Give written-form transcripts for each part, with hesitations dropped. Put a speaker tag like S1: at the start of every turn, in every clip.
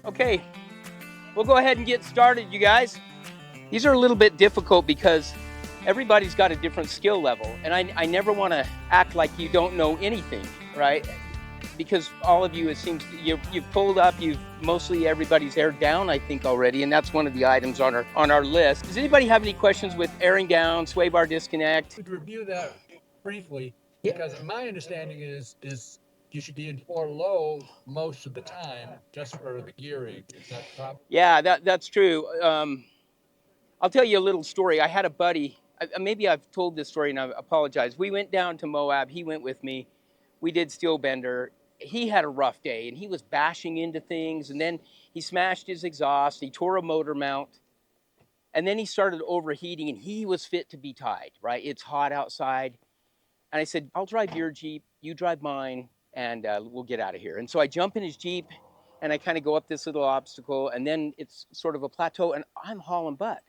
S1: Okay, we'll go ahead and get started, you guys. These are a little bit difficult because everybody's got a different skill level, and I never want to act like you don't know anything, right? Because all of you, it seems you've pulled up, mostly everybody's aired down, I think, already, and that's one of the items on our list. Does anybody have any questions with airing down, sway bar disconnect?
S2: Could review that briefly, because my understanding is you should be in floor low most of the time just for the gearing. Is that proper?
S1: Yeah, that's true. I'll tell you a little story. I had a buddy. Maybe I've told this story, and I apologize. We went down to Moab. He went with me. We did steel bender. He had a rough day, and he was bashing into things. And then he smashed his exhaust. He tore a motor mount, and then he started overheating. And he was fit to be tied. Right? It's hot outside, and I said, "I'll drive your Jeep. You drive mine, and we'll get out of here." And so I jump in his Jeep, and I kind of go up this little obstacle, and then it's sort of a plateau, and I'm hauling butt.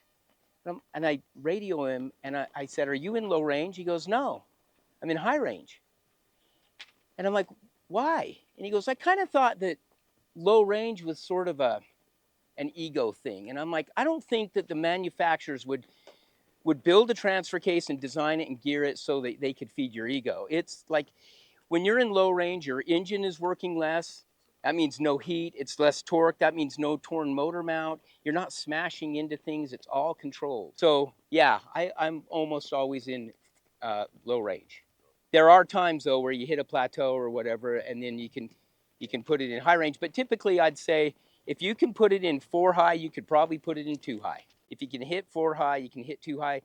S1: And I radio him, and I said, "Are you in low range?" He goes, "No, I'm in high range." And I'm like, "Why?" And he goes, "I kind of thought that low range was sort of an ego thing." And I'm like, "I don't think that the manufacturers would build a transfer case and design it and gear it so that they could feed your ego. It's like when you're in low range, your engine is working less. That means no heat. It's less torque. That means no torn motor mount. You're not smashing into things. It's all controlled." So yeah, I'm almost always in low range. There are times though where you hit a plateau or whatever, and then you can put it in high range. But typically, I'd say if you can put it in 4 high, you could probably put it in 2 high. If you can hit 4 high, you can hit 2 high.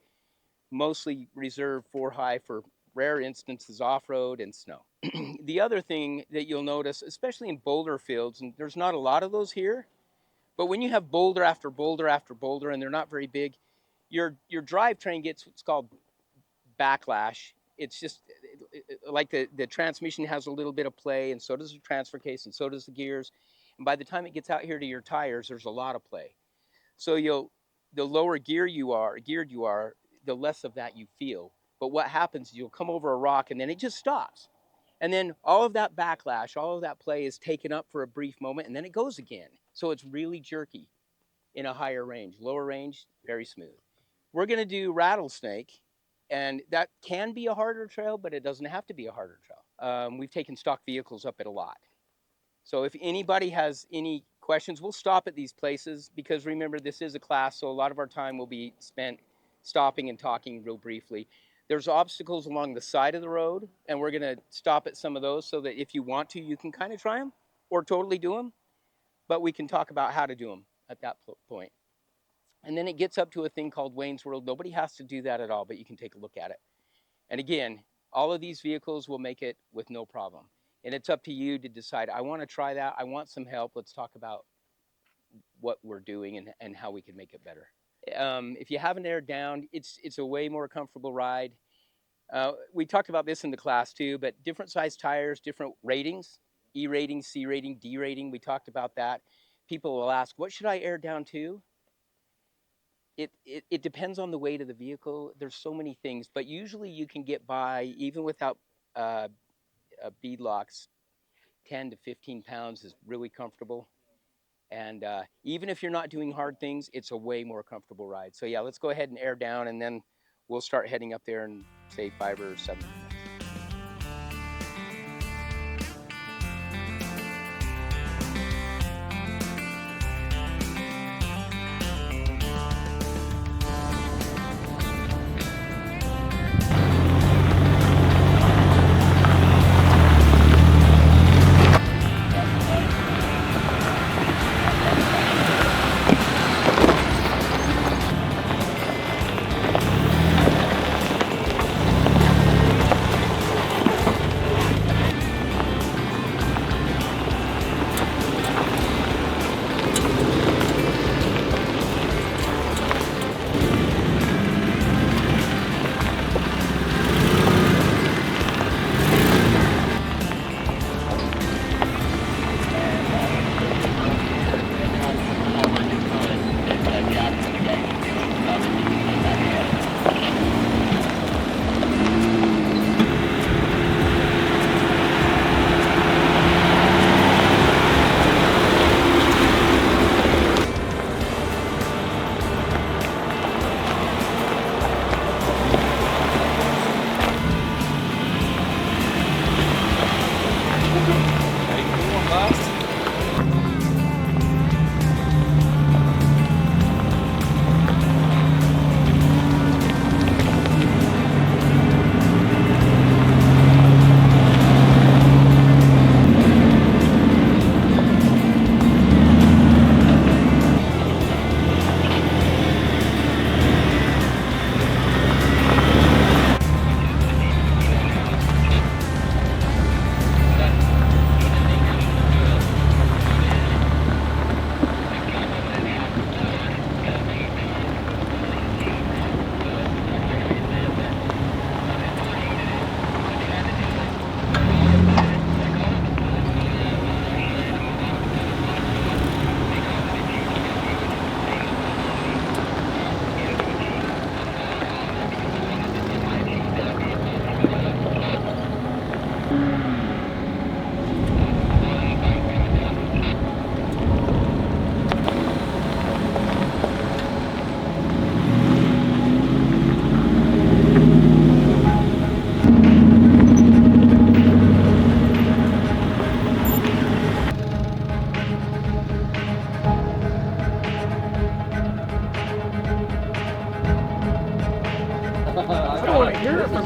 S1: Mostly reserve 4 high for rare instances off-road and snow. The other thing that you'll notice, especially in boulder fields, and there's not a lot of those here, but when you have boulder after boulder after boulder and they're not very big, your drivetrain gets what's called backlash. It's just like the transmission has a little bit of play, and so does the transfer case, and so does the gears. And by the time it gets out here to your tires, there's a lot of play. So the lower geared you are, the less of that you feel. But what happens is you'll come over a rock and then it just stops. And then all of that backlash, all of that play is taken up for a brief moment and then it goes again. So it's really jerky in a higher range. Lower range, very smooth. We're going to do Rattlesnake, and that can be a harder trail, but it doesn't have to be a harder trail. We've taken stock vehicles up it a lot. So if anybody has any questions, we'll stop at these places because remember, this is a class, so a lot of our time will be spent stopping and talking real briefly. There's obstacles along the side of the road, and we're going to stop at some of those so that if you want to, you can kind of try them or totally do them, but we can talk about how to do them at that point. And then it gets up to a thing called Wayne's World. Nobody has to do that at all, but you can take a look at it. And again, all of these vehicles will make it with no problem. And it's up to you to decide, I want to try that. I want some help. Let's talk about what we're doing and how we can make it better. If you haven't aired down, it's a way more comfortable ride. We talked about this in the class too, but different size tires, different ratings, E rating, C rating, D rating. We talked about that. People will ask, what should I air down to? It depends on the weight of the vehicle. There's so many things, but usually you can get by even without beadlocks. 10 to 15 pounds is really comfortable. And even if you're not doing hard things, it's a way more comfortable ride. So yeah, let's go ahead and air down, and then we'll start heading up there in, say, 5 or 7 minutes.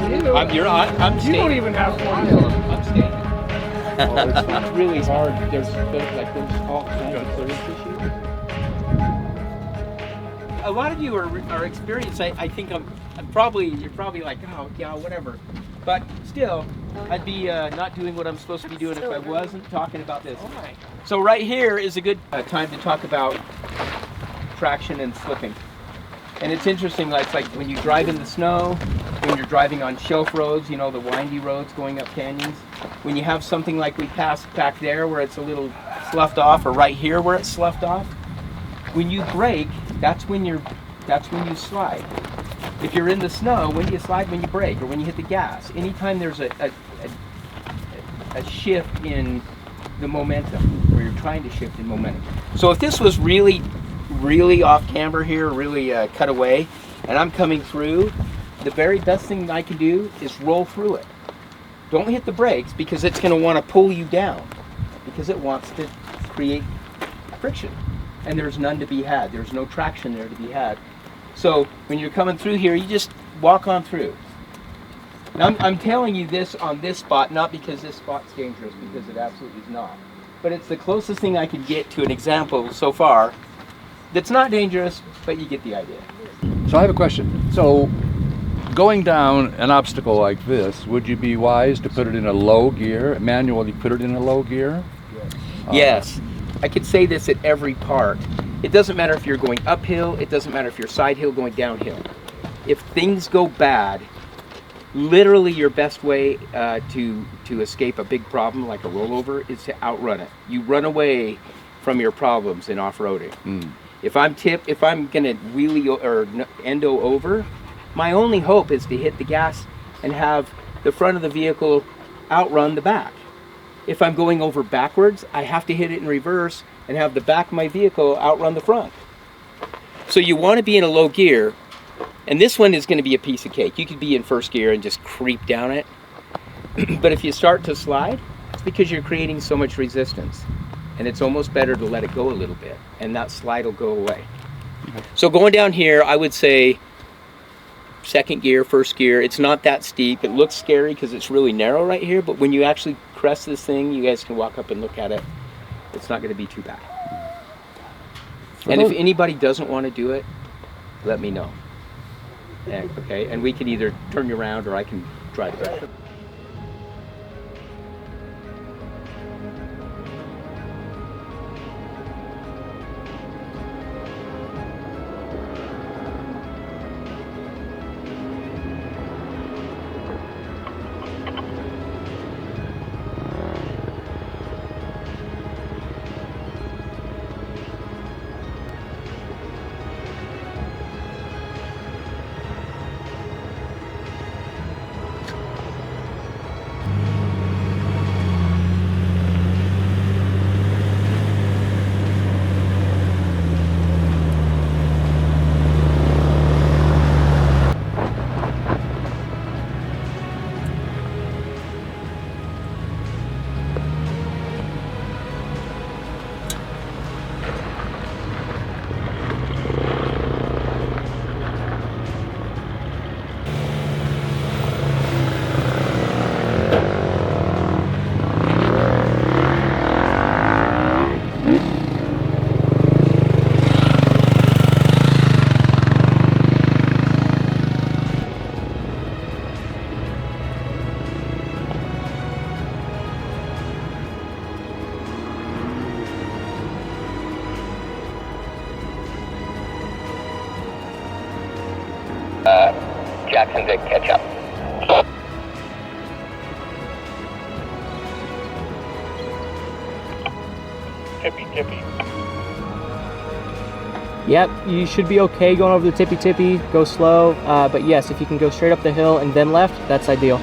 S1: I'm
S2: You
S1: staying.
S2: don't even have 40 of them.
S1: I'm staying.
S2: Oh,
S1: It's really hard. There's all kinds of clearance issues. A lot of you are experienced. I think you're probably like, oh yeah, whatever. But still, I'd be not doing what I'm supposed to be doing if I wasn't talking about this. So right here is a good time to talk about traction and slipping. And it's interesting, it's like when you drive in the snow, when you're driving on shelf roads, you know, the windy roads going up canyons. When you have something like we passed back there where it's a little sloughed off, or right here where it's sloughed off, when you brake, that's when you slide. If you're in the snow, when do you slide? When you brake or when you hit the gas. Anytime there's a shift in the momentum, or you're trying to shift in momentum. So if this was really off camber here, really cut away, and I'm coming through, the very best thing I can do is roll through it. Don't hit the brakes, because it's going to want to pull you down, because it wants to create friction, and there's none to be had. There's no traction there to be had. So when you're coming through here, you just walk on through. Now I'm telling you this on this spot, not because this spot's dangerous, because it absolutely is not. But it's the closest thing I can get to an example so far that's not dangerous, but you get the idea.
S3: So I have a question. So going down an obstacle like this, would you be wise to put it in a low gear, manually put it in a low gear?
S1: Yes. I could say this at every part. It doesn't matter if you're going uphill, it doesn't matter if you're side hill going downhill. If things go bad, literally your best way to escape a big problem like a rollover is to outrun it. You run away from your problems in off-roading. If I'm gonna wheelie or endo over, my only hope is to hit the gas and have the front of the vehicle outrun the back. If I'm going over backwards, I have to hit it in reverse and have the back of my vehicle outrun the front. So you want to be in a low gear, and this one is going to be a piece of cake. You could be in first gear and just creep down it. But if you start to slide, it's because you're creating so much resistance. And it's almost better to let it go a little bit, and that slide will go away. So going down here, I would say second gear, first gear. It's not that steep. It looks scary because it's really narrow right here, but when you actually crest this thing, you guys can walk up and look at it. It's not going to be too bad. And if anybody doesn't want to do it, let me know. Okay, and we can either turn you around or I can drive it. Jacksonville catch up.
S2: Tippy.
S4: Yep, you should be okay going over the tippy, go slow, but yes, if you can go straight up the hill and then left, that's ideal.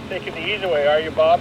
S2: Taking the easy way, are you, Bob?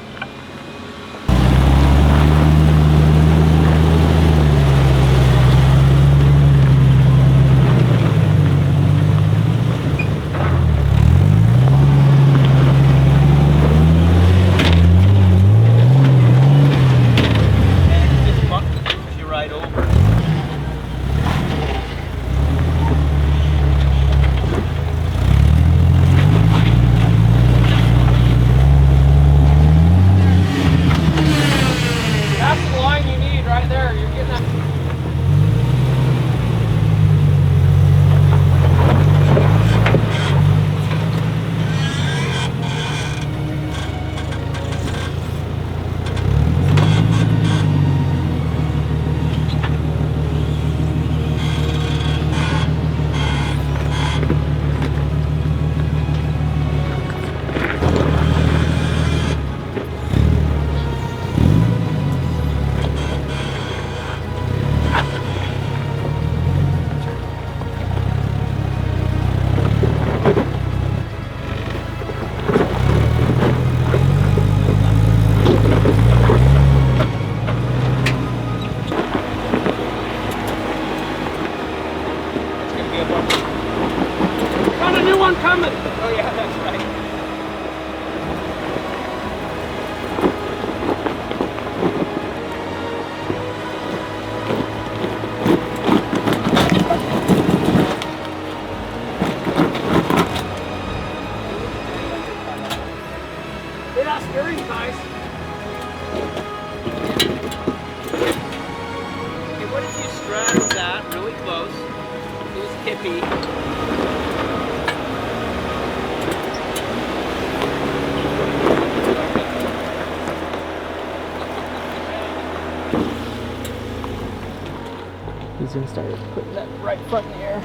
S4: he's gonna start putting that right front in the air.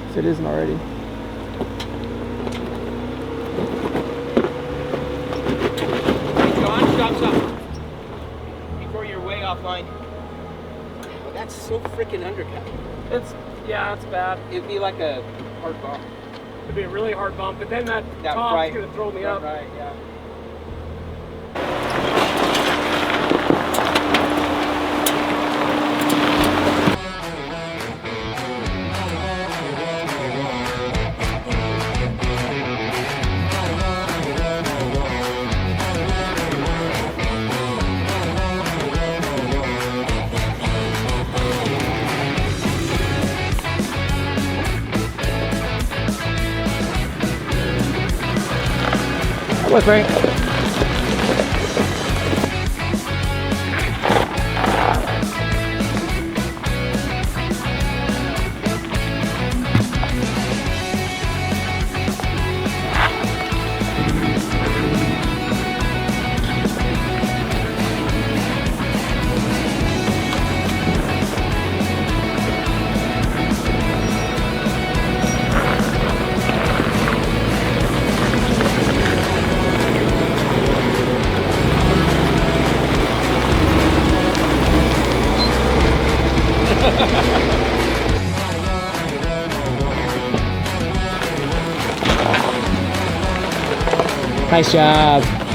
S4: If it isn't already.
S1: Hey, John, stop. Before you're way offline. Oh, that's so freaking undercut.
S4: Yeah, it's bad.
S1: It'd be like a hard bump.
S4: It'd be a really hard bump, but then that
S1: top's right.
S4: gonna throw me up.
S1: Right, yeah.
S4: Look, right? Nice job.